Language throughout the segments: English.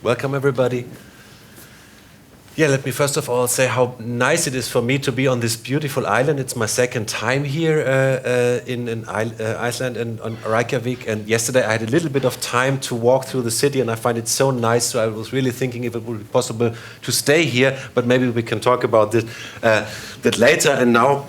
Welcome, everybody. Yeah, let me first of all say how nice it is for me to be on this beautiful island. It's my second time here in Iceland and on Reykjavik. And yesterday I had a little bit of time to walk through the city, and I find it so nice. So I was really thinking if it would be possible to stay here, but maybe we can talk about that later. And now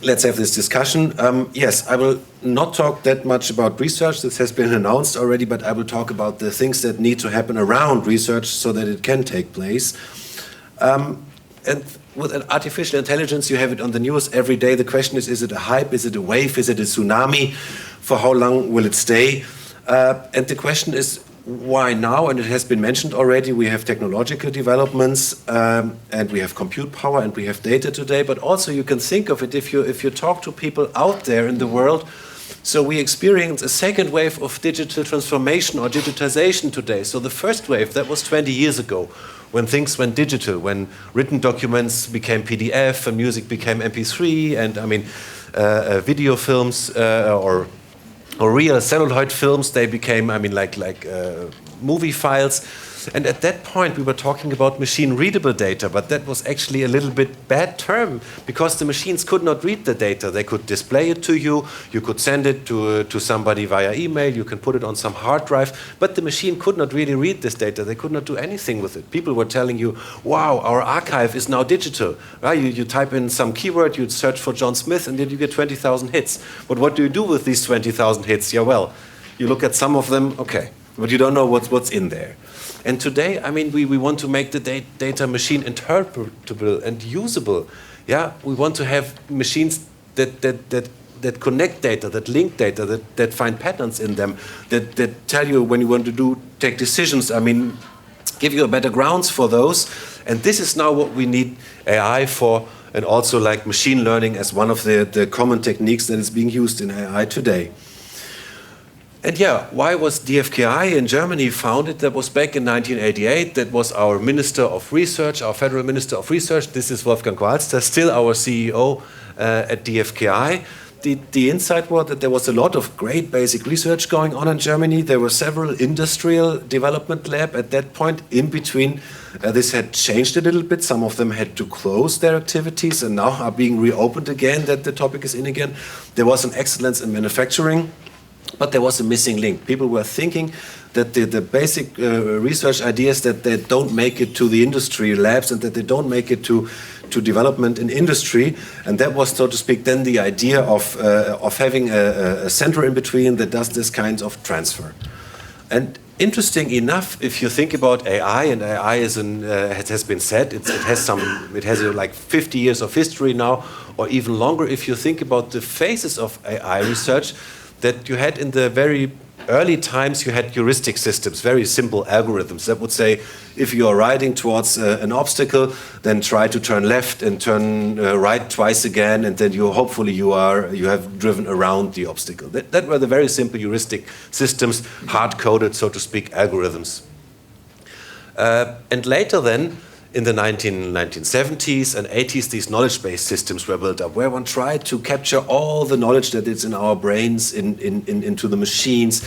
let's have this discussion. Yes, I will not talk that much about research. This has been announced already, but I will talk about the things that need to happen around research so that it can take place. And with artificial intelligence, you have it on the news every day. The question is it a hype? Is it a wave? Is it a tsunami? For how long will it stay? And the question is, why now? And it has been mentioned already. We have technological developments, and we have compute power, and we have data today. But also, you can think of it if you talk to people out there in the world. So we experience a second wave of digital transformation or digitization today. So the first wave, that was 20 years ago, when things went digital, when written documents became PDF and music became MP3, and I mean, video films or real celluloid films, they became, I mean, like movie files. And at that point, we were talking about machine-readable data, but that was actually a little bit bad term, because the machines could not read the data. They could display it to you, you could send it to somebody via email, you can put it on some hard drive, but the machine could not really read this data. They could not do anything with it. People were telling you, wow, our archive is now digital. Right? You type in some keyword, you search for John Smith, and then you get 20,000 hits. But what do you do with these 20,000 hits? Yeah, well, you look at some of them, okay, but you don't know what's in there. And today, I mean, we want to make the data machine interpretable and usable. Yeah, we want to have machines that connect data, that link data, that find patterns in them, that tell you when you want to take decisions. I mean, give you a better grounds for those. And this is now what we need AI for, and also like machine learning as one of the common techniques that is being used in AI today. And yeah, why was DFKI in Germany founded? That was back in 1988. That was our Minister of Research, our Federal Minister of Research. This is Wolfgang Qualster, still our CEO at DFKI. The insight was that there was a lot of great basic research going on in Germany. There were several industrial development labs at that point. In between, this had changed a little bit. Some of them had to close their activities and now are being reopened again, that the topic is in again. There was an excellence in manufacturing, but there was a missing link. People were thinking that the basic research ideas, that they don't make it to the industry labs and that they don't make it to development in industry. And that was, so to speak, then the idea of having a center in between that does this kind of transfer. And interesting enough, if you think about AI, and AI is it has been said, it has like 50 years of history now, or even longer. If you think about the phases of AI research, that you had in the very early times, you had heuristic systems, very simple algorithms that would say, if you are riding towards an obstacle, then try to turn left and turn right twice again, and then you have driven around the obstacle. That were the very simple heuristic systems, hard-coded, so to speak, algorithms. And later then, in the 1970s and 80s, these knowledge-based systems were built up, where one tried to capture all the knowledge that is in our brains into the machines,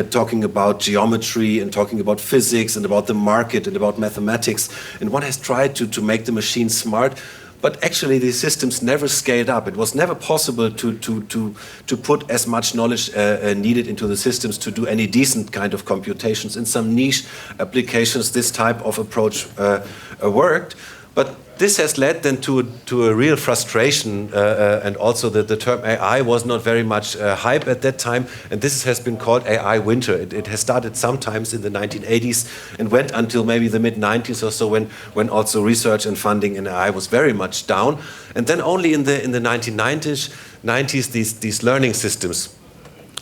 talking about geometry and talking about physics and about the market and about mathematics. And one has tried to make the machine smart, but actually these systems never scaled up. It was never possible to put as much knowledge needed into the systems to do any decent kind of computations. In some niche applications, this type of approach worked. But this has led then to a real frustration, and also the term AI was not very much hype at that time, and this has been called AI winter. It has started sometimes in the 1980s and went until maybe the mid-90s or so, when also research and funding in AI was very much down. And then only in the 1990s, these learning systems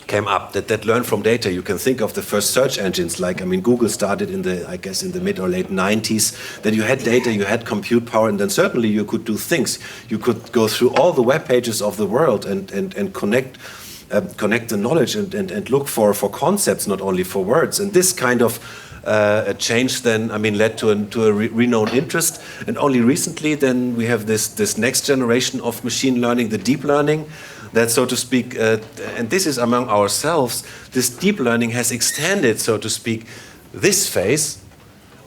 came up that learn from data. You can think of the first search engines, like, I mean, Google started in the mid or late 90s. Then you had data, you had compute power, and then certainly you could do things. You could go through all the web pages of the world and connect the knowledge and look for concepts, not only for words. And this kind of change then, I mean, led to a renowned interest. And only recently then we have this next generation of machine learning, the deep learning, that, so to speak, and this is among ourselves, this deep learning has extended, so to speak, this phase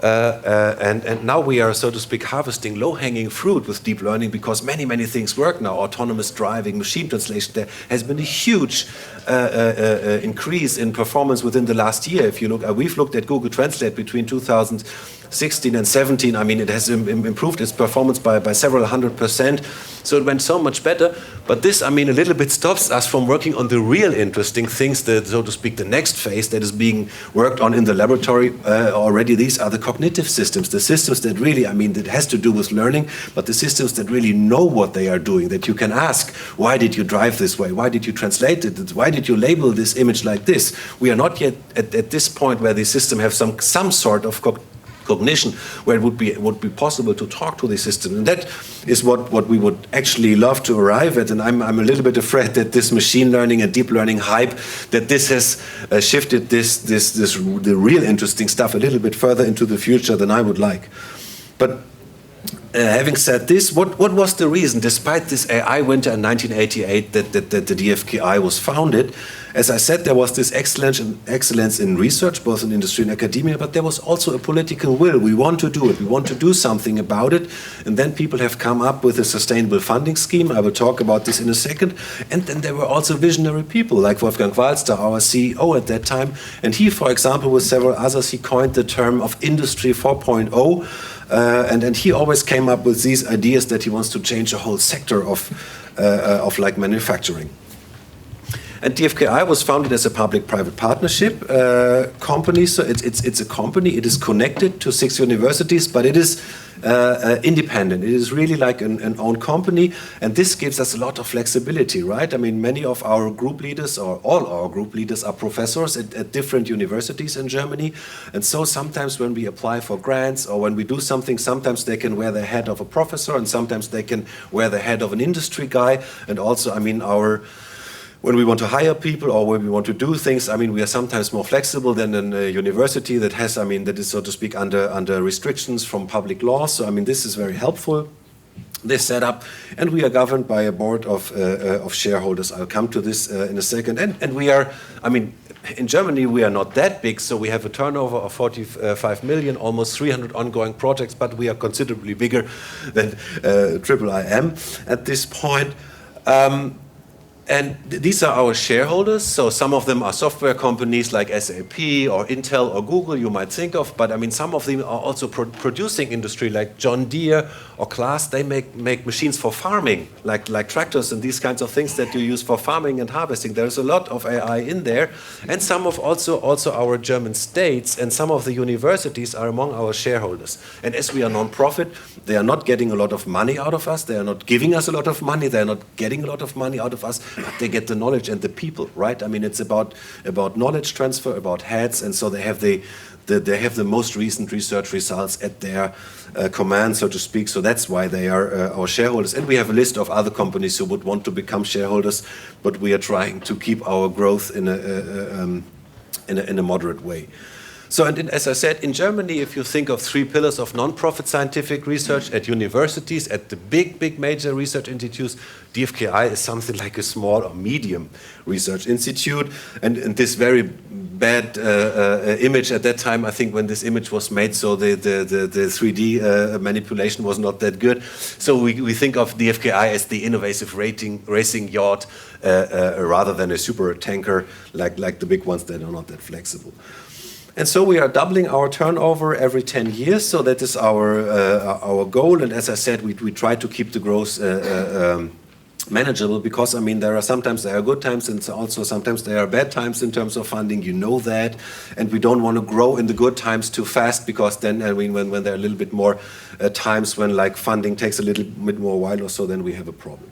And now we are, so to speak, harvesting low-hanging fruit with deep learning because many things work now. Autonomous driving, machine translation. There has been a huge increase in performance within the last year. If you look, we've looked at Google Translate between 2016 and 17. I mean, it has improved its performance by several 100%. So it went so much better. But this, I mean, a little bit stops us from working on the real interesting things, the, so to speak, the next phase that is being worked on in the laboratory already. These are the cognitive systems, the systems that really, I mean, that has to do with learning, but the systems that really know what they are doing, that you can ask, why did you drive this way? Why did you translate it? Why did you label this image like this? We are not yet at this point where the system have some sort of cognition where it would be possible to talk to the system, and that is what we would actually love to arrive at. And I'm a little bit afraid that this machine learning and deep learning hype, that this has shifted the real interesting stuff a little bit further into the future than I would like. But having said this, what was the reason, despite this AI winter in 1988, that the DFKI was founded? As I said, there was this excellence in research, both in industry and academia, but there was also a political will. We want to do it. We want to do something about it. And then people have come up with a sustainable funding scheme. I will talk about this in a second. And then there were also visionary people, like Wolfgang Walster, our CEO at that time. And he, for example, with several others, he coined the term of Industry 4.0. And he always came up with these ideas that he wants to change a whole sector of like manufacturing. And DFKI was founded as a public-private partnership company. So it's a company. It is connected to 6 universities, but it is independent. It is really like an own company, and this gives us a lot of flexibility, right? I mean, many of our group leaders, or all our group leaders, are professors at different universities in Germany, and so sometimes when we apply for grants or when we do something, sometimes they can wear the hat of a professor, and sometimes they can wear the hat of an industry guy. And also, I mean, when we want to hire people or when we want to do things, I mean, we are sometimes more flexible than a university that has, I mean, that is, so to speak, under restrictions from public law. So, I mean, this is very helpful, this setup. And we are governed by a board of shareholders. I'll come to this in a second. And we are, I mean, in Germany, we are not that big, so we have a turnover of 45 million, almost 300 ongoing projects, but we are considerably bigger than IIM at this point. And these are our shareholders, so some of them are software companies like SAP or Intel or Google, you might think of, but I mean, some of them are also producing industry like John Deere or Claas. They make machines for farming, like tractors and these kinds of things that you use for farming and harvesting. There's a lot of AI in there, and some of also our German states and some of the universities are among our shareholders. And as we are non-profit, they are not getting a lot of money out of us, they are not giving us a lot of money, they are not getting a lot of money out of us, but they get the knowledge and the people, right? I mean, it's about knowledge transfer, about heads, and so they have the most recent research results at their command, so to speak. So that's why they are our shareholders. And we have a list of other companies who would want to become shareholders, but we are trying to keep our growth in a moderate way. So, and as I said, in Germany, if you think of 3 pillars of non-profit scientific research at universities, at the big major research institutes, DFKI is something like a small or medium research institute. And this very bad image at that time, I think when this image was made, so the 3D manipulation was not that good. So we think of DFKI as the innovative racing yacht rather than a super tanker like the big ones that are not that flexible. And so we are doubling our turnover every 10 years, so that is our goal. And as I said, we try to keep the growth manageable, because I mean, there are good times, and also sometimes there are bad times in terms of funding, you know that, and we don't want to grow in the good times too fast, because then, I mean, when there are a little bit more times when like funding takes a little bit more while or so, then we have a problem.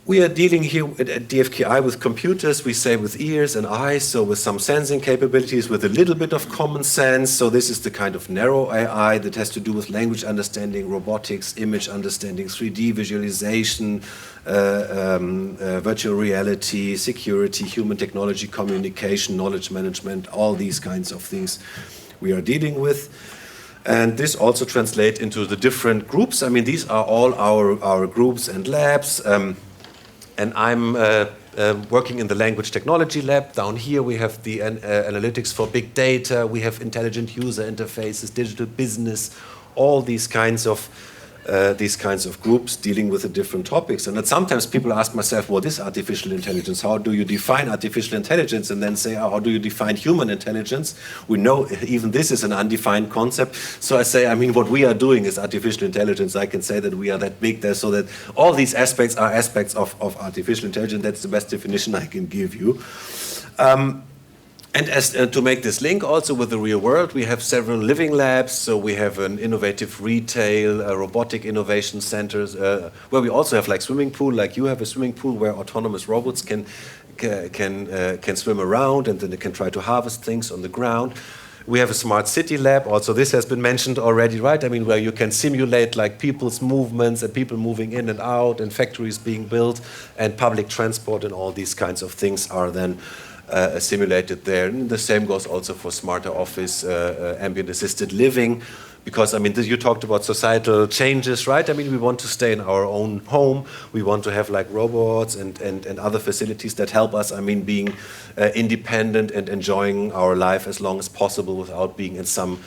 We are dealing here at DFKI with computers, we say with ears and eyes, so with some sensing capabilities, with a little bit of common sense. So this is the kind of narrow AI that has to do with language understanding, robotics, image understanding, 3D visualization, virtual reality, security, human technology, communication, knowledge management, all these kinds of things we are dealing with. And this also translates into the different groups. I mean, these are all our groups and labs. And I'm working in the language technology lab. Down here we have the analytics for big data, we have intelligent user interfaces, digital business, all these kinds of groups dealing with the different topics. And then sometimes people ask myself, what is artificial intelligence? How do you define artificial intelligence? And then say, oh, how do you define human intelligence? We know even this is an undefined concept. So I say, I mean, what we are doing is artificial intelligence. I can say that we are that big there, so that all these aspects are aspects of artificial intelligence. That's the best definition I can give you. And as to make this link also with the real world, we have several living labs. So we have an innovative retail, robotic innovation centers, where we also have like swimming pool, like you have a swimming pool where autonomous robots can swim around, and then they can try to harvest things on the ground. We have a smart city lab. Also, this has been mentioned already, right? I mean, where you can simulate like people's movements and people moving in and out, and factories being built, and public transport, and all these kinds of things are then simulated there. And the same goes also for smarter office, ambient assisted living, because I mean, you talked about societal changes, right? I mean, we want to stay in our own home. We want to have like robots and other facilities that help us, I mean, being independent and enjoying our life as long as possible without being in some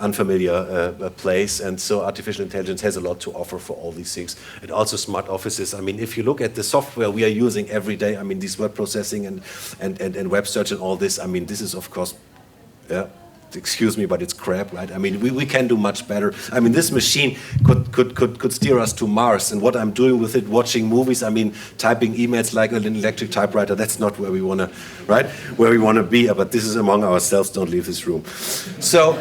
unfamiliar place. And so artificial intelligence has a lot to offer for all these things. And also smart offices. I mean, if you look at the software we are using every day, I mean, these web processing and web search and all this, I mean, this is of course, excuse me, but it's crap, right? I mean, we can do much better. I mean, this machine could steer us to Mars, and what I'm doing with it, watching movies, I mean, typing emails like an electric typewriter, that's not where we want to, right? Where we want to be, but this is among ourselves, don't leave this room. So,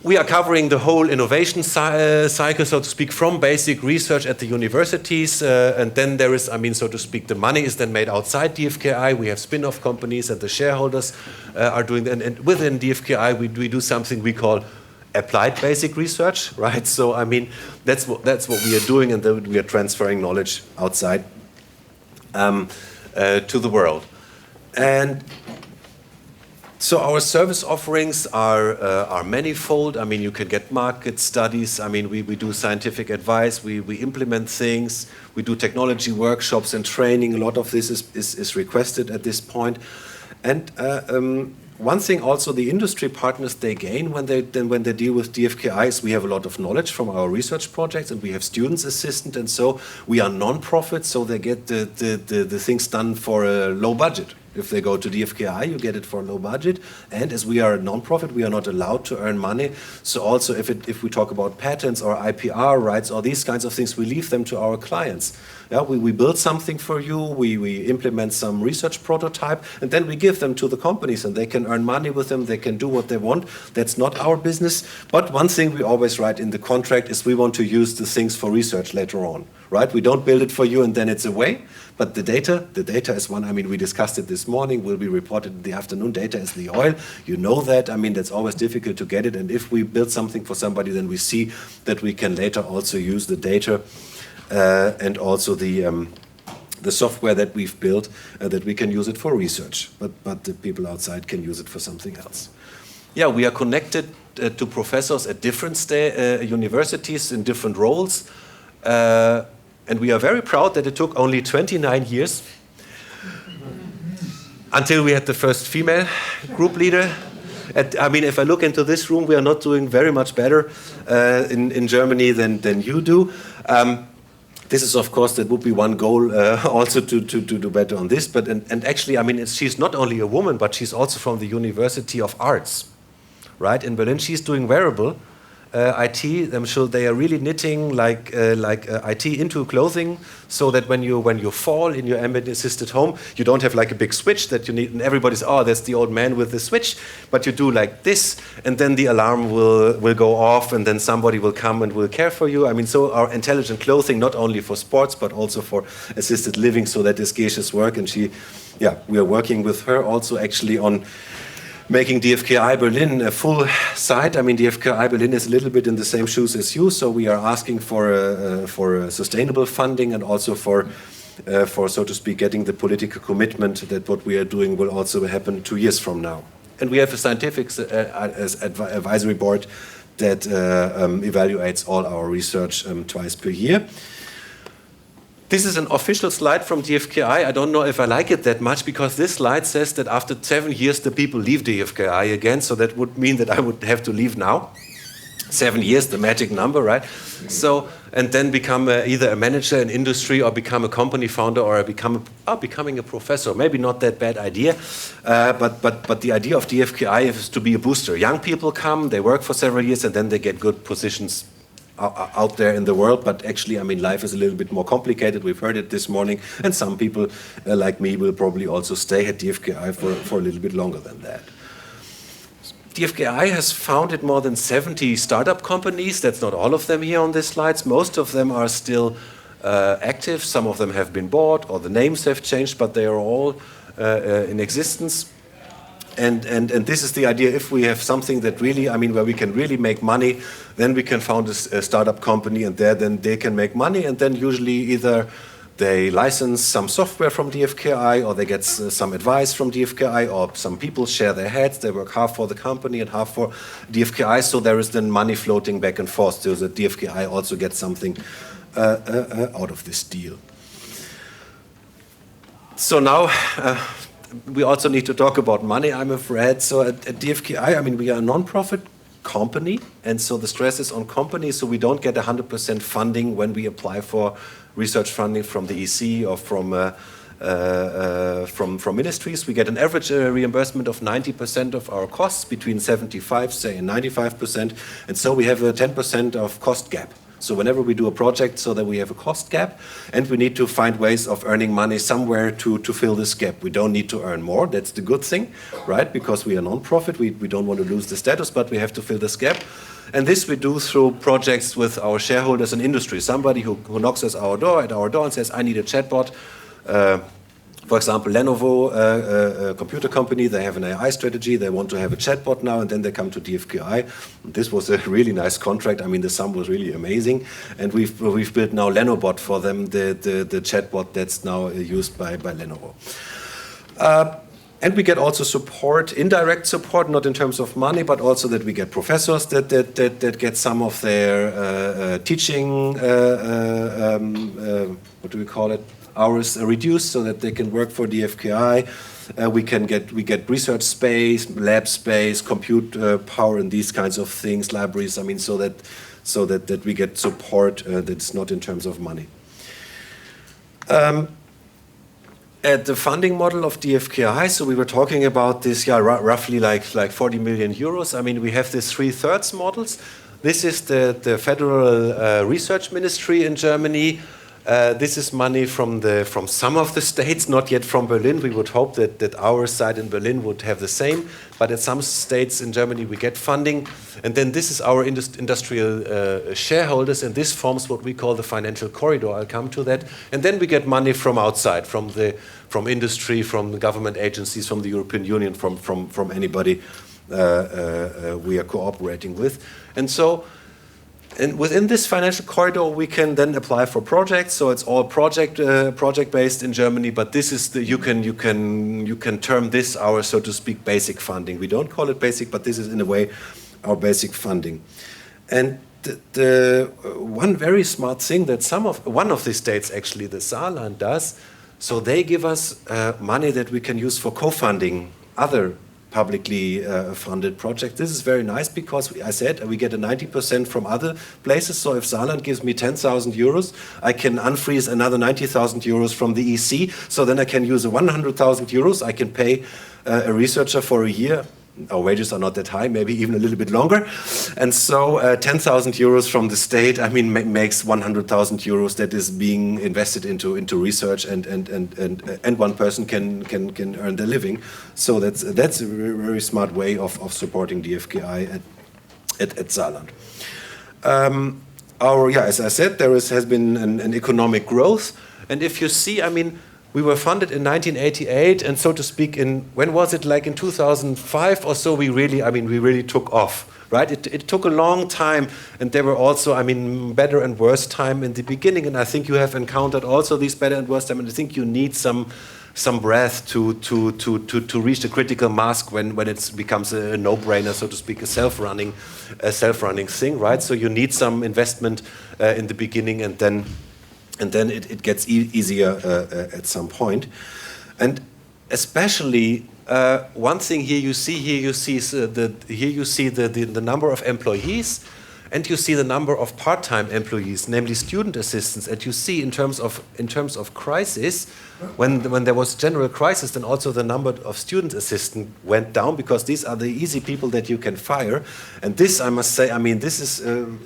we are covering the whole innovation cycle, so to speak, from basic research at the universities, and then there is, I mean, so to speak, the money is then made outside DFKI. We have spin-off companies, and the shareholders are doing that. And within DFKI, we do something we call applied basic research, right? So, I mean, that's what we are doing, and then we are transferring knowledge outside to the world. And so our service offerings are manifold. I mean, you can get market studies. I mean, we do scientific advice. We implement things. We do technology workshops and training. A lot of this is requested at this point. And one thing also the industry partners, they gain when they deal with DFKI is we have a lot of knowledge from our research projects, and we have students assistant, and so we are non-profit, so they get the things done for a low budget. If they go to DFKI, you get it for a low budget. And as we are a non-profit, we are not allowed to earn money. So also if we talk about patents or IPR rights or these kinds of things, we leave them to our clients. Yeah, we build something for you, we implement some research prototype, and then we give them to the companies, and they can earn money with them, they can do what they want. That's not our business. But one thing we always write in the contract is we want to use the things for research later on, right? We don't build it for you and then it's away. But the data is one. I mean, we discussed it this morning, will be reported in the afternoon. Data is the oil. You know that. I mean, that's always difficult to get it. And if we build something for somebody, then we see that we can later also use the data and also the software that we've built, that we can use it for research. But the people outside can use it for something else. Yeah, we are connected to professors at different universities in different roles. And we are very proud that it took only 29 years until we had the first female group leader. I mean, if I look into this room, we are not doing very much better in Germany than you do. This is, of course, that would be one goal also to do better on this. But and actually, I mean, she's not only a woman, but she's also from the University of Arts, right? In Berlin, she's doing wearable IT. I'm sure they are really knitting like IT into clothing, so that when you fall in your ambient assisted home, you don't have like a big switch that you need, and everybody's, oh, that's the old man with the switch, but you do like this, and then the alarm will go off, and then somebody will come and will care for you. I mean, so our intelligent clothing, not only for sports but also for assisted living, so that is Gesche's work, and we are working with her also actually on making DFKI Berlin a full site. I mean, DFKI Berlin is a little bit in the same shoes as you, so we are asking for sustainable funding, and also for, so to speak, getting the political commitment that what we are doing will also happen 2 years from now. And we have a scientific advisory board that evaluates all our research twice per year. This is an official slide from DFKI. I don't know if I like it that much because this slide says that after 7 years the people leave DFKI again, so that would mean that I would have to leave now. 7 years, the magic number, right? So, and then become either a manager in industry or become a company founder or becoming a professor. Maybe not that bad idea, but the idea of DFKI is to be a booster. Young people come, they work for several years, and then they get good positions out there in the world. But actually, I mean, life is a little bit more complicated. We've heard it this morning, and some people like me will probably also stay at DFKI for a little bit longer than that. DFKI has founded more than 70 startup companies. That's not all of them here on these slides. Most of them are still active. Some of them have been bought or the names have changed, but they are all in existence. And this is the idea. If we have something that really, I mean, where we can really make money, then we can found a startup company, and then they can make money, and then usually either they license some software from DFKI, or they get some advice from DFKI, or some people share their heads. They work half for the company and half for DFKI, so there is then money floating back and forth, so that DFKI also gets something out of this deal. So now we also need to talk about money, I'm afraid. So at DFKI, I mean, we are a non-profit company, and so the stress is on companies, so we don't get 100% funding when we apply for research funding from the EC or from ministries. We get an average reimbursement of 90% of our costs, between 75, say, and 95%, and so we have a 10% of cost gap. So whenever we do a project, so that we have a cost gap, and we need to find ways of earning money somewhere to fill this gap. We don't need to earn more, that's the good thing, right? Because we are non-profit, we don't want to lose the status, but we have to fill this gap. And this we do through projects with our shareholders in industry. Somebody who knocks at our door and says, I need a chatbot. For example, Lenovo, a computer company, they have an AI strategy, they want to have a chatbot now, and then they come to DFKI. This was a really nice contract. I mean, the sum was really amazing. And we've built now Lenobot for them, the chatbot that's now used by Lenovo. And we get also support, indirect support, not in terms of money, but also that we get professors that get some of their teaching, what do we call it, hours reduced, so that they can work for DFKI. We get research space, lab space, compute power, and these kinds of things, libraries. I mean, so that we get support that's not in terms of money. At the funding model of DFKI, so we were talking about this, roughly like 40 million euros. I mean, we have these 3/3 models. This is the Federal Research Ministry in Germany. This is money from some of the states, not yet from Berlin. We would hope that our side in Berlin would have the same, but at some states in Germany we get funding. And then this is our industrial shareholders, and this forms what we call the financial corridor. I'll come to that. And then we get money from outside, from industry, from the government agencies, from the European Union, from anybody we are cooperating with. And within this financial corridor, we can then apply for projects. So it's all project based in Germany. But this is you can term this our, so to speak, basic funding. We don't call it basic, but this is in a way our basic funding. And the one very smart thing that one of the states, actually the Saarland, does. So they give us money that we can use for co-funding other publicly funded project. This is very nice because I said we get a 90% from other places. So if Saarland gives me 10,000 euros, I can unfreeze another 90,000 euros from the EC. So then I can use 100,000 euros. I can pay a researcher for a year. Our wages are not that high, maybe even a little bit longer. And so 10,000 euros from the state, I mean, makes 100,000 euros that is being invested into research, and one person can earn their living. So that's a very smart way of supporting DFKI at Saarland. As I said, there has been an economic growth. And if you see, I mean, we were funded in 1988, and so to speak, when was it, like in 2005 or so, we really took off, right? It took a long time, and there were also, I mean, better and worse time in the beginning, and I think you have encountered also these better and worse time, and I think you need some breath to reach the critical mass when it becomes a no-brainer, so to speak, a self-running thing, right? So you need some investment in the beginning, and then and then it gets easier at some point. And especially one thing here you see the number of employees, and you see the number of part-time employees, namely student assistants. And you see in terms of crisis, when there was general crisis, then also the number of student assistants went down, because these are the easy people that you can fire. And this, I must say, I mean, this is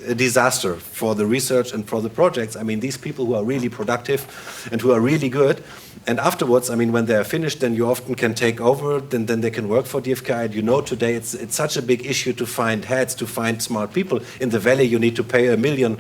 a disaster for the research and for the projects. I mean, these people who are really productive and who are really good, and afterwards, I mean, when they are finished, then you often can take over, then they can work for DFKI. And you know, today it's such a big issue to find heads, to find smart people. In the Valley, you need to pay €1 million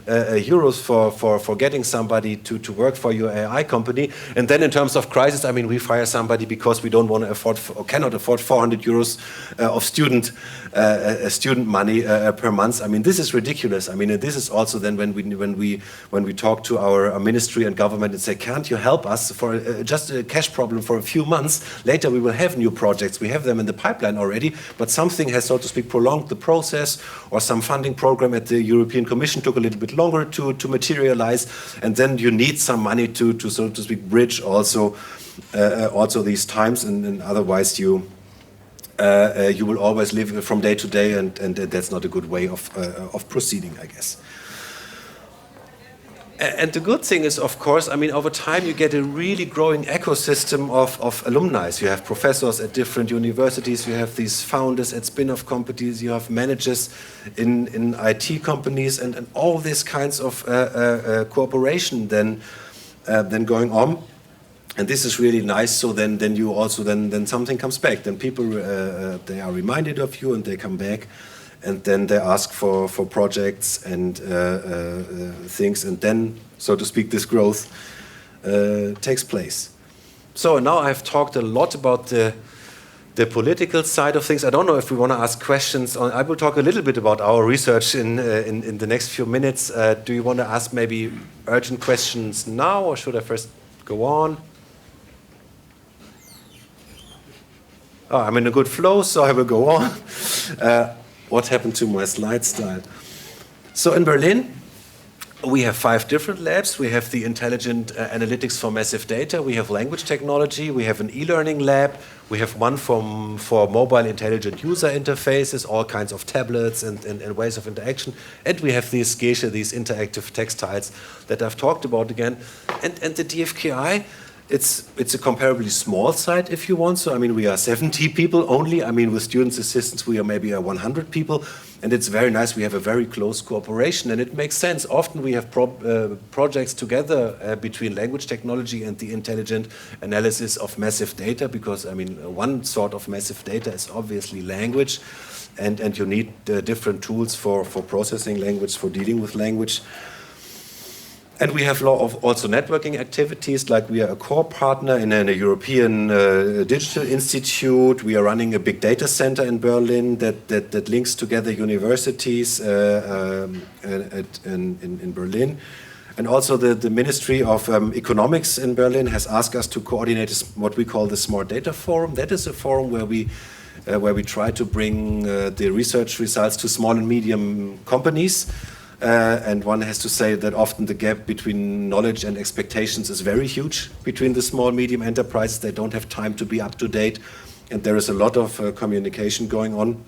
for getting somebody to work for your AI company. And then in terms of crisis, I mean, we fire somebody because we don't want to afford or cannot afford €400 of student money per month. I mean, this is ridiculous. I mean, and this is also then when we talk to our ministry and government and say, can't you help us for just a cash problem for a few months? Later we will have new projects. We have them in the pipeline already, but something has, so to speak, prolonged the process, or some funding program at the European Commission took a little bit longer to materialize, and then you need some money to so to speak bridge also these times, and otherwise you will always live from day to day, and that's not a good way of proceeding, I guess. And the good thing is, of course, I mean, over time you get a really growing ecosystem of alumni. You have professors at different universities, you have these founders at spin-off companies, you have managers in IT companies, and all these kinds of cooperation then going on. And this is really nice. So then you also then something comes back. Then people they are reminded of you, and they come back. And then they ask for projects and things, and then, so to speak, this growth takes place. So now I've talked a lot about the political side of things. I don't know if we want to ask questions. I will talk a little bit about our research in the next few minutes. Do you want to ask maybe urgent questions now, or should I first go on? Oh, I'm in a good flow, so I will go on. What happened to my slide style? So in Berlin, we have 5 different labs. We have the intelligent analytics for massive data. We have language technology. We have an e-learning lab. We have one for mobile intelligent user interfaces, all kinds of tablets and ways of interaction. And we have these Gesche, these interactive textiles that I've talked about again. And the DFKI, it's a comparably small site, if you want. So, I mean, we are 70 people only. I mean, with students' assistants, we are maybe 100 people. And it's very nice. We have a very close cooperation, and it makes sense. Often we have projects together between language technology and the intelligent analysis of massive data, because, I mean, one sort of massive data is obviously language, and you need different tools for processing language, for dealing with language. And we have a lot of also networking activities, like we are a core partner in a European digital institute. We are running a big data center in Berlin that links together universities in Berlin. And also the Ministry of Economics in Berlin has asked us to coordinate what we call the Smart Data Forum. That is a forum where we try to bring the research results to small and medium companies. And one has to say that often the gap between knowledge and expectations is very huge between the small, medium enterprises. They don't have time to be up to date, and there is a lot of communication going on.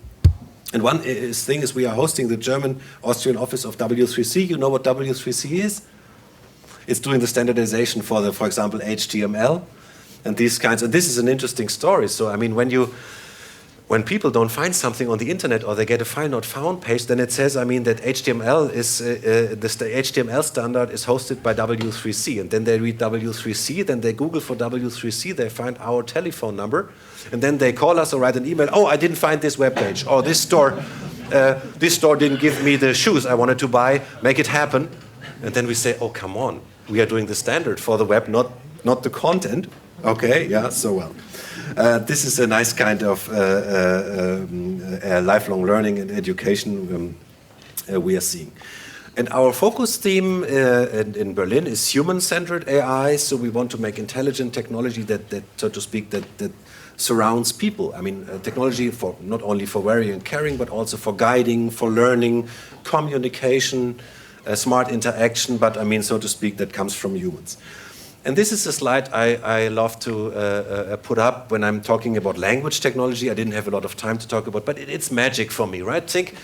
And one thing is we are hosting the German-Austrian office of W3C. You know what W3C is? It's doing the standardization for example, HTML and these kinds. And this is an interesting story. So, I mean, when people don't find something on the internet, or they get a file not found page, then it says, I mean, that HTML is the HTML standard is hosted by W3C, and then they read W3C, then they Google for W3C, they find our telephone number, and then they call us or write an email. Oh, I didn't find this web page, or this store didn't give me the shoes I wanted to buy. Make it happen. And then we say, oh, come on, we are doing the standard for the web, not the content. Okay, yeah, so well. This is a nice kind of lifelong learning and education we are seeing. And our focus theme in Berlin is human-centered AI. So we want to make intelligent technology that so to speak, that surrounds people. I mean, technology for not only for worrying and caring, but also for guiding, for learning, communication, smart interaction, but I mean, so to speak, that comes from humans. And this is a slide I love to put up when I'm talking about language technology. I didn't have a lot of time to talk about, but it's magic for me, right? Think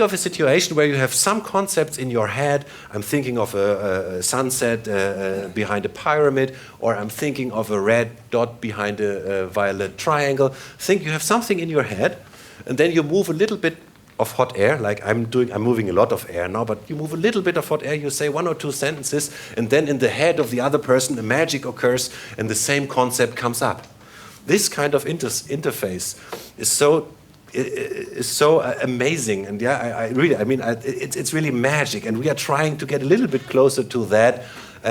of a situation where you have some concepts in your head. I'm thinking of a sunset behind a pyramid, or I'm thinking of a red dot behind a violet triangle. Think you have something in your head, and then you move a little bit of hot air, like I'm moving a lot of air now, but you move a little bit of hot air, you say 1 or 2 sentences, and then in the head of the other person, a magic occurs, and the same concept comes up. This kind of interface is so amazing, and yeah, it's really magic, and we are trying to get a little bit closer to that,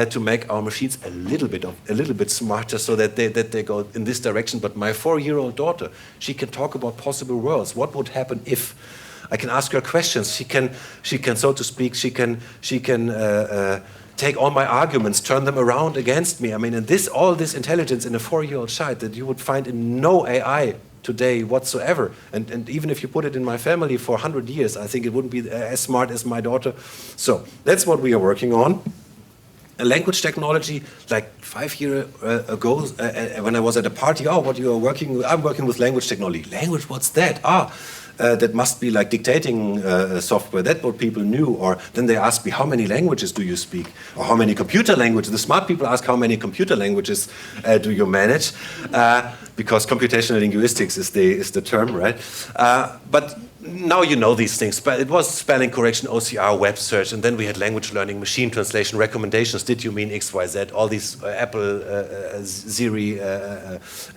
to make our machines a little bit smarter, so that they go in this direction. But my 4-year-old daughter, she can talk about possible worlds. What would happen if? I can ask her questions. She can, so to speak, she can take all my arguments, turn them around against me. I mean, and all this intelligence in a 4-year-old child that you would find in no AI today whatsoever. And even if you put it in my family for 100 years, I think it wouldn't be as smart as my daughter. So that's what we are working on. A language technology, like 5 years ago, when I was at a party, what you are working with? I'm working with language technology. Language, what's that? That must be like dictating software. That's what people knew. Or then they asked me, how many languages do you speak? Or how many computer languages? The smart people ask, how many computer languages do you manage? Because computational linguistics is the term, right? But now you know these things. But it was spelling correction, OCR, web search, and then we had language learning, machine translation, recommendations. Did you mean X, Y, Z? All these Apple, Siri,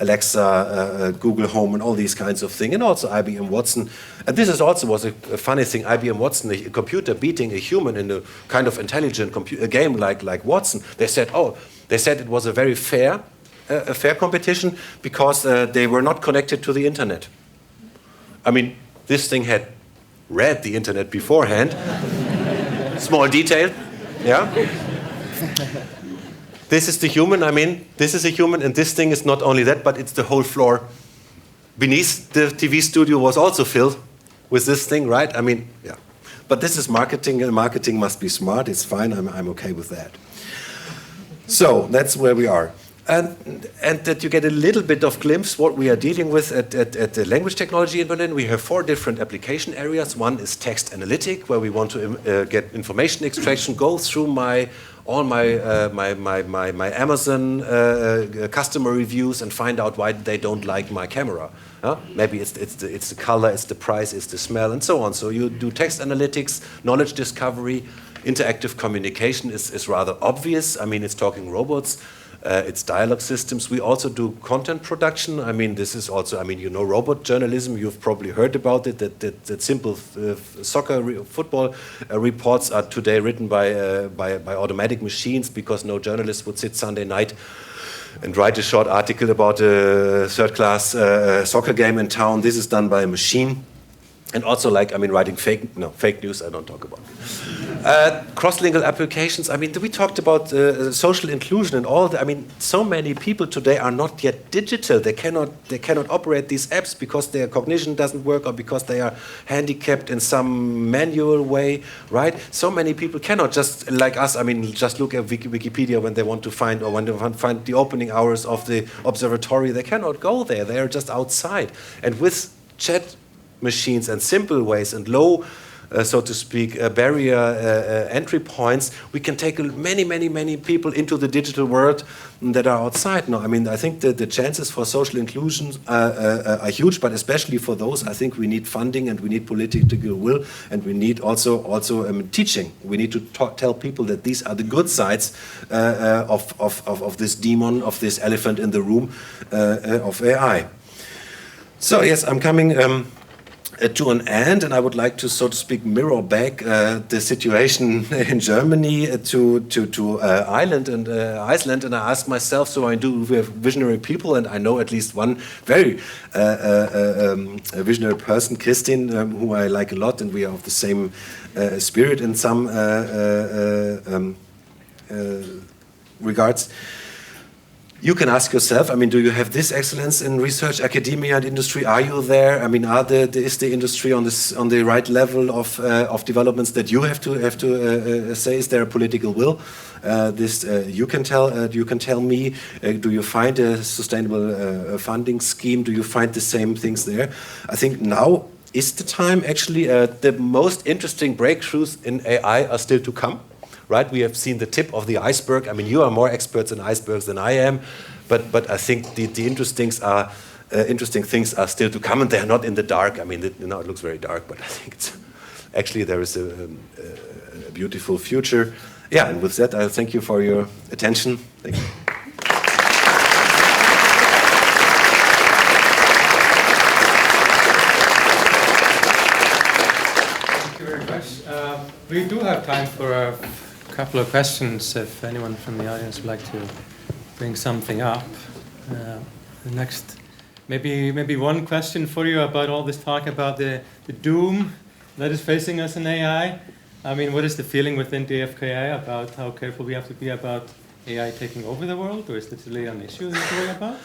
Alexa, Google Home, and all these kinds of things, and also IBM Watson. And this was a funny thing. IBM Watson, a computer beating a human in a kind of intelligent game like Watson. They said it was a very fair competition because they were not connected to the internet. I mean, this thing had read the internet beforehand. Small detail, yeah? This is the human, this is a human, and this thing is not only that, but it's the whole floor beneath the TV studio was also filled with this thing, right? Yeah. But this is marketing, and marketing must be smart. It's fine, I'm okay with that. So, that's where we are. And that you get a little bit of glimpse what we are dealing with at the language technology in Berlin. We have 4 different application areas. One is text analytic, where we want to get information extraction, go through all my Amazon customer reviews and find out why they don't like my camera. Maybe it's the color, it's the price, it's the smell, and so on. So you do text analytics, knowledge discovery, interactive communication is rather obvious. It's talking robots. It's dialogue systems. We also do content production. This is also, robot journalism. You've probably heard about it, that simple football reports are today written by automatic machines because no journalist would sit Sunday night and write a short article about a third-class soccer game in town. This is done by a machine. And also, writing fake news, I don't talk about. Cross-lingual applications, we talked about social inclusion and all that. So many people today are not yet digital. They cannot operate these apps because their cognition doesn't work or because they are handicapped in some manual way, right? So many people cannot, just like us, just look at Wikipedia when they want to find the opening hours of the observatory. They cannot go there. They are just outside. And with chat machines and simple ways and low, so to speak, barrier entry points, we can take many people into the digital world that are outside. No, I think the chances for social inclusion are huge, but especially for those, I think we need funding and we need political will, and we need also teaching. We need to tell people that these are the good sides of this demon, of this elephant in the room of AI. So yes, I'm coming to an end, and I would like to, so to speak, mirror back the situation in Germany to Ireland and Iceland, and I ask myself, so we have visionary people, and I know at least one very visionary person, Christine, who I like a lot, and we are of the same spirit in some regards. you can ask yourself, I mean, do you have this excellence in research, academia, and industry? Are you there? I mean, is the industry on the right level of developments that you have to say? Is there a political will? You can tell me. Do you find a sustainable funding scheme? Do you find the same things there? I think now is the time. Actually, the most interesting breakthroughs in AI are still to come. Right, we have seen the tip of the iceberg. I mean, you are more experts in icebergs than I am, but I think the interesting things are still to come, and they are not in the dark. I mean, it looks very dark, but I think actually there is a beautiful future. Yeah, and with that, I thank you for your attention. Thank you. Thank you very much. We do have time for a couple of questions if anyone from the audience would like to bring something up. The next, maybe one question for you about all this talk about the doom that is facing us in AI. I mean, what is the feeling within DFKI about how careful we have to be about AI taking over the world, or is this really an issue that you worry about?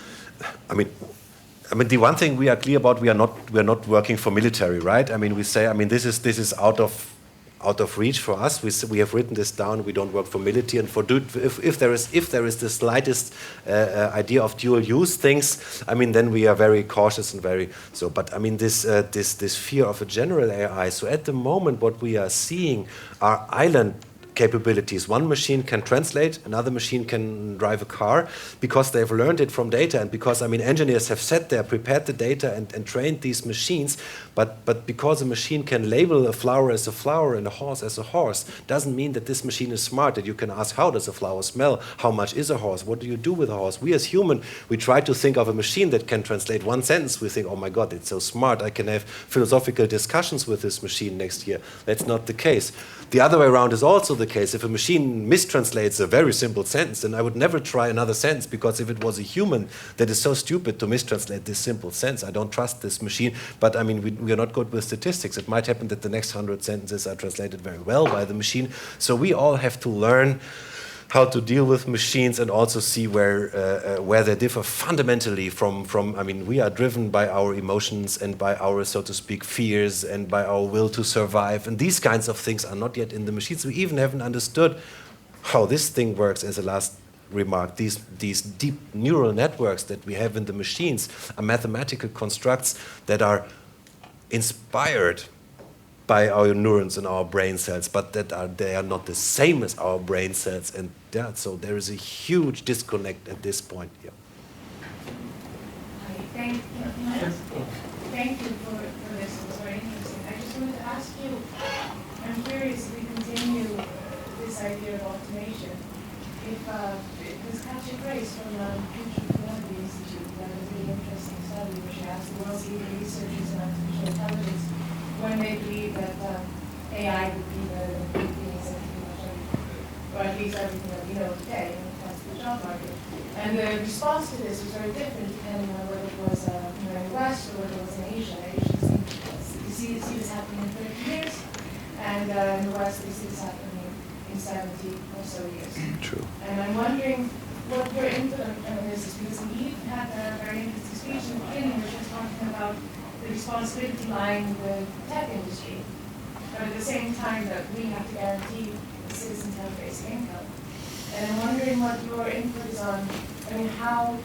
I mean, the one thing we are clear about, we are not working for military, right? I mean, we say, I mean, this is out of reach for us. We have written this down. We don't work for military, and if there is the slightest idea of dual use things, I mean, then we are very cautious and very so. But I mean, this fear of a general AI. So at the moment, what we are seeing are island capabilities. One machine can translate, another machine can drive a car, because they've learned it from data, and because, I mean, engineers have sat there, prepared the data, and trained these machines. But because a machine can label a flower as a flower and a horse as a horse, doesn't mean that this machine is smart, that you can ask, how does a flower smell? How much is a horse? What do you do with a horse? We as human, we try to think of a machine that can translate one sentence. We think, oh my God, it's so smart. I can have philosophical discussions with this machine next year. That's not the case. The other way around is also the case. If a machine mistranslates a very simple sentence, then I would never try another sentence, because if it was a human that is so stupid to mistranslate this simple sentence, I don't trust this machine. But I mean, we are not good with statistics. It might happen that the next 100 sentences are translated very well by the machine. So we all have to learn how to deal with machines, and also see where they differ fundamentally from. I mean, we are driven by our emotions and by our, so to speak, fears, and by our will to survive. And these kinds of things are not yet in the machines. We even haven't understood how this thing works. As a last remark, these deep neural networks that we have in the machines are mathematical constructs that are inspired by our neurons and our brain cells, but they are not the same as our brain cells, and yeah, so there is a huge disconnect at this point. Yeah. Thank you for this. It was very interesting. I just wanted to ask you, I'm curious if we continue this idea of automation. If this Katja Grace from the Future Humanity Institute, that was a really interesting study where she asked the world's leading researchers in artificial intelligence when they believe that AI would be the big things that pretty much everything, or at least everything that we know today when it comes to the job market. And the response to this was very different depending on whether it was in the West or whether it was in Asia. You see this happening in 30 years, and in the West we see this happening in 70 or so years. True. And I'm wondering what your input on this is, because we had a very interesting speech in the beginning which was talking about the responsibility lying in the tech industry, but at the same time that we have to guarantee the citizens have basic income. And I'm wondering what your input is on, I mean, how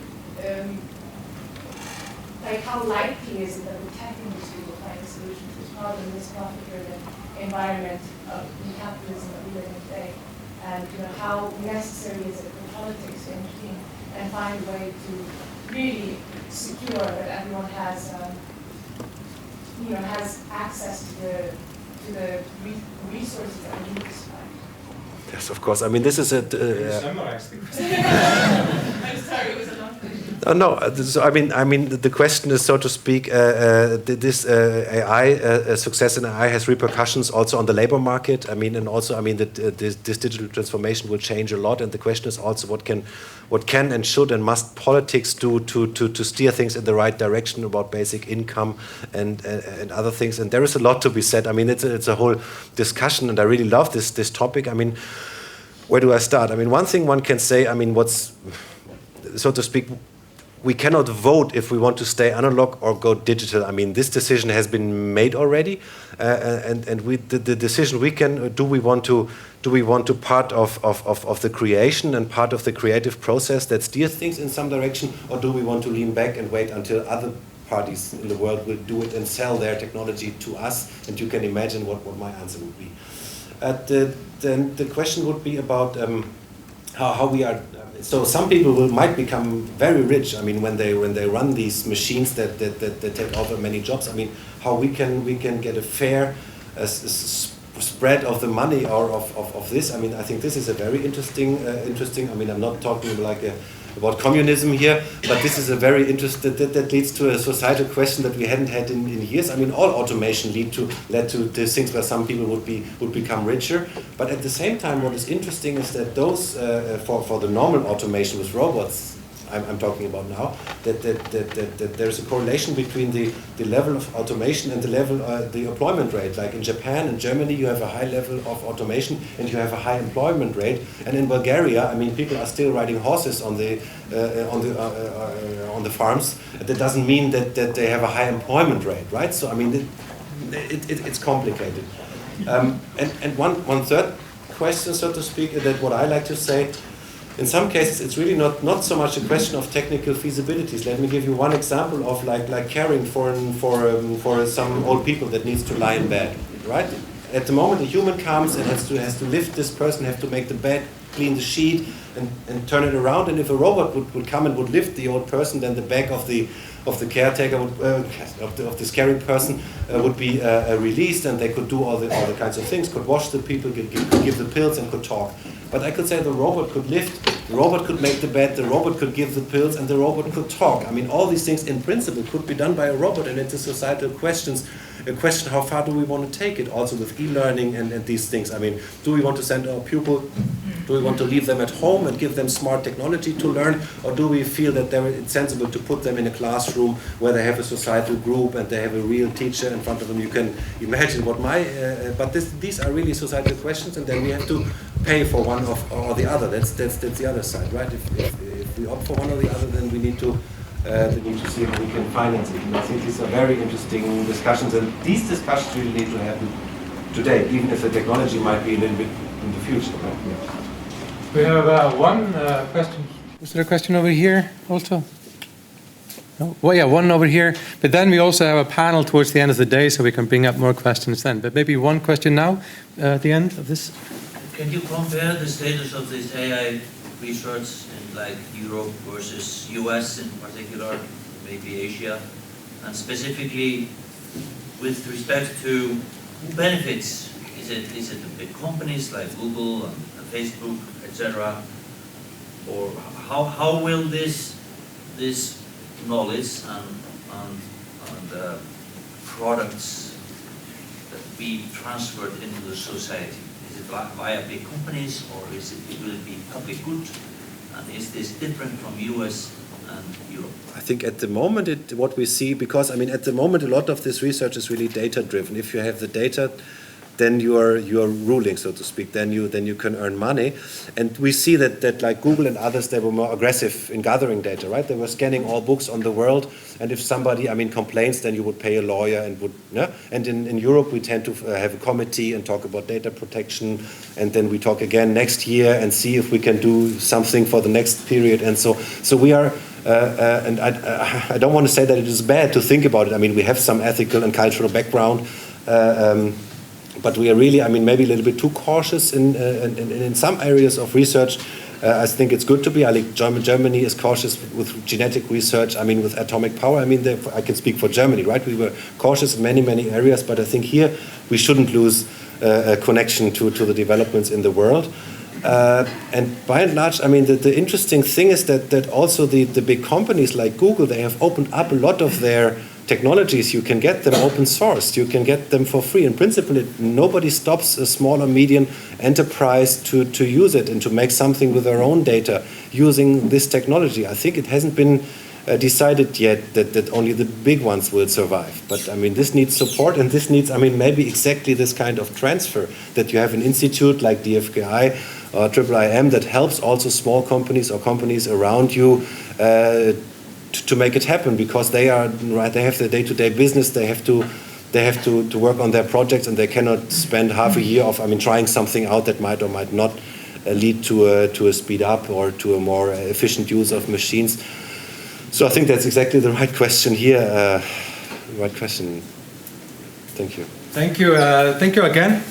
likely is it that the tech industry will find a solution to this problem, this profit-driven environment of capitalism that we live in today? And how necessary is it for politics to intervene and find a way to really secure that everyone has has access to the resources that we need to survive? Yes, of course. I mean, this is a. Summarize the question. I'm sorry, it was a long question. No. So I mean, the question is, so to speak, this AI success in AI has repercussions also on the labor market. I mean, and also, I mean, that this digital transformation will change a lot. And the question is also, what can and should and must politics do to steer things in the right direction about basic income and other things. And there is a lot to be said. I mean, it's a whole discussion, and I really love this topic. I mean, where do I start? I mean, one thing one can say. I mean, so to speak, we cannot vote if we want to stay analog or go digital. I mean, this decision has been made already, and the decision we can do we want to part of the creation and part of the creative process that steers things in some direction, or do we want to lean back and wait until other parties in the world will do it and sell their technology to us? And you can imagine what my answer would be. Then the question would be about how we are. So some people might become very rich. I mean, when they run these machines that take over many jobs. I mean, how we can get a fair spread of the money or of this. I mean, I think this is a very interesting. I mean, I'm not talking about communism here, but this is a very interesting. That leads to a societal question that we hadn't had in years. I mean, all automation led to these things where some people would become richer. But at the same time, what is interesting is that those for the normal automation with robots, I'm talking about now, that there's a correlation between the level of automation and the level the employment rate. Like in Japan and Germany, you have a high level of automation and you have a high employment rate. And in Bulgaria, I mean, people are still riding horses on the farms. That doesn't mean that they have a high employment rate, right? So I mean, it's complicated. And one third question, so to speak, that what I like to say. In some cases, it's really not so much a question of technical feasibilities. Let me give you one example of like caring for some old people that needs to lie in bed, right? At the moment, a human comes and has to lift this person, have to make the bed, clean the sheet, and turn it around. And if a robot would come and would lift the old person, then the back of the caretaker of this caring person would be released, and they could do all the kinds of things. Could wash the people, could give the pills, and could talk. But I could say the robot could lift, the robot could make the bed, the robot could give the pills, and the robot could talk. I mean, all these things in principle could be done by a robot, and it's a societal question how far do we want to take it, also with e-learning and these things. I mean, do we want to send our pupil, do we want to leave them at home and give them smart technology to learn, or do we feel that it's sensible to put them in a classroom where they have a societal group and they have a real teacher in front of them? You can imagine what these are really societal questions, and then we have to pay for one or the other. That's the other side, right? If we opt for one or the other, then we need to see if we can finance it. And I think these are very interesting discussions, and these discussions really need to happen today, even if the technology might be a little bit in the future. Right? Yeah. We have one question. Was there a question over here also? No? Well, yeah, one over here. But then we also have a panel towards the end of the day, so we can bring up more questions then. But maybe one question now at the end of this. Can you compare the status of this AI research in like Europe versus US in particular, maybe Asia, and specifically with respect to who benefits? Is it the big companies like Google and Facebook, etc., or how will this knowledge and products be transferred into the society? Is it via big companies, or will it be public good? And is this different from US and Europe? I think at the moment, what we see, because I mean, at the moment, a lot of this research is really data-driven. If you have the data, then you are ruling, so to speak. Then you can earn money, and we see that like Google and others, they were more aggressive in gathering data, right? They were scanning all books on the world, and if somebody, I mean, complains, then you would pay a lawyer and would, yeah. And in Europe, we tend to have a committee and talk about data protection, and then we talk again next year and see if we can do something for the next period, and so we are. And I don't want to say that it is bad to think about it. I mean, we have some ethical and cultural background. But we are really, I mean, maybe a little bit too cautious in some areas of research. I think it's good to be. I think Germany is cautious with genetic research. I mean, with atomic power. I mean, I can speak for Germany, right? We were cautious in many areas, but I think here we shouldn't lose a connection to the developments in the world. And by and large, I mean, the interesting thing is that also the big companies like Google, they have opened up a lot of their technologies. You can get them open source. You can get them for free. In principle, nobody stops a small or medium enterprise to use it and to make something with their own data using this technology. I think it hasn't been decided yet that only the big ones will survive. But I mean, this needs support, and this needs, I mean, maybe exactly this kind of transfer, that you have an institute like DFKI or IIIM that helps also small companies or companies around you to make it happen, because they have the day-to-day business, they have to work on their projects, and they cannot spend half a year of, I mean, trying something out that might or might not lead to a speed up or to a more efficient use of machines. So I think that's exactly the right question here. Right question. Thank you. Thank you again.